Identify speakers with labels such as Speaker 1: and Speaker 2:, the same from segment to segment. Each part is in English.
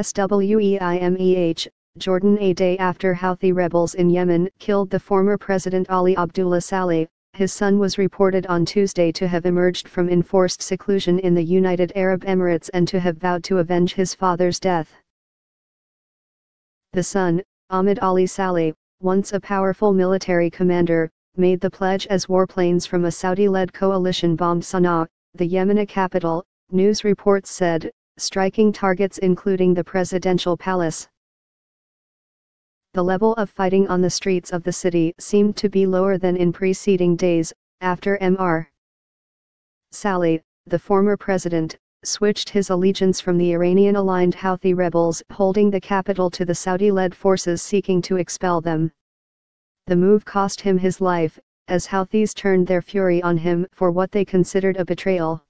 Speaker 1: SWEIMEH, Jordan. A day after Houthi rebels in Yemen killed the former President Ali Abdullah Saleh, his son was reported on Tuesday to have emerged from enforced seclusion in the United Arab Emirates and to have vowed to avenge his father's death. The son, Ahmed Ali Saleh, once a powerful military commander, made the pledge as warplanes from a Saudi-led coalition bombed Sana'a, the Yemeni capital, news reports said, striking targets including the presidential palace. The level of fighting on the streets of the city seemed to be lower than in preceding days, after Mr. Saleh, the former president, switched his allegiance from the Iranian-aligned Houthi rebels holding the capital to the Saudi-led forces seeking to expel them. The move cost him his life, as Houthis turned their fury on him for what they considered a betrayal.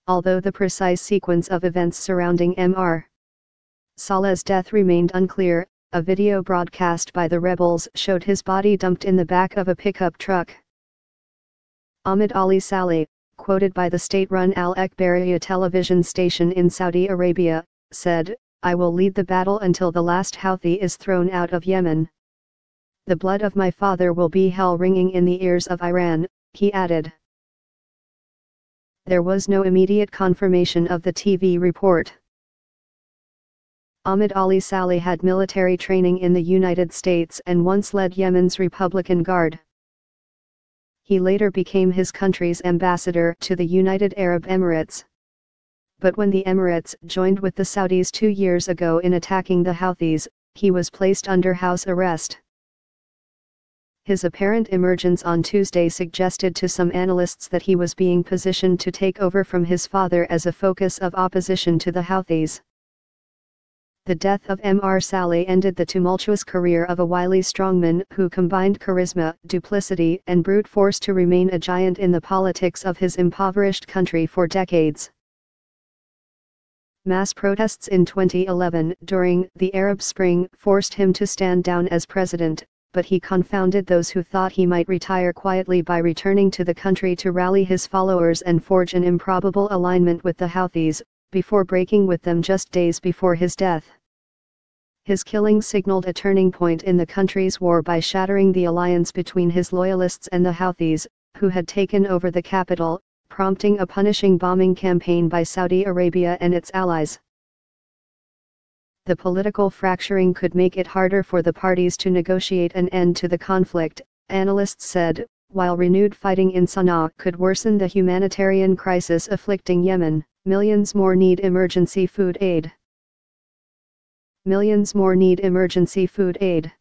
Speaker 1: Although the precise sequence of events surrounding Mr. Saleh's death remained unclear, a video broadcast by the rebels showed his body dumped in the back of a pickup truck. Ahmed Ali Saleh, quoted by the state-run Al Akhbariya television station in Saudi Arabia, said, "I will lead the battle until the last Houthi is thrown out of Yemen. The blood of my father will be hell ringing in the ears of Iran," he added. There was no immediate confirmation of the TV report. Ahmed Ali Saleh had military training in the United States and once led Yemen's Republican Guard. He later became his country's ambassador to the United Arab Emirates. But when the Emirates joined with the Saudis 2 years ago in attacking the Houthis, he was placed under house arrest. His apparent emergence on Tuesday suggested to some analysts that he was being positioned to take over from his father as a focus of opposition to the Houthis. The death of Mr. Saleh ended the tumultuous career of a wily strongman who combined charisma, duplicity and brute force to remain a giant in the politics of his impoverished country for decades. Mass protests in 2011 during the Arab Spring forced him to stand down as president, but he confounded those who thought he might retire quietly by returning to the country to rally his followers and forge an improbable alignment with the Houthis, before breaking with them just days before his death. His killing signaled a turning point in the country's war by shattering the alliance between his loyalists and the Houthis, who had taken over the capital, prompting a punishing bombing campaign by Saudi Arabia and its allies. The political fracturing could make it harder for the parties to negotiate an end to the conflict, analysts said, while renewed fighting in Sana'a could worsen the humanitarian crisis afflicting Yemen. Millions more need emergency food aid. Millions more need emergency food aid.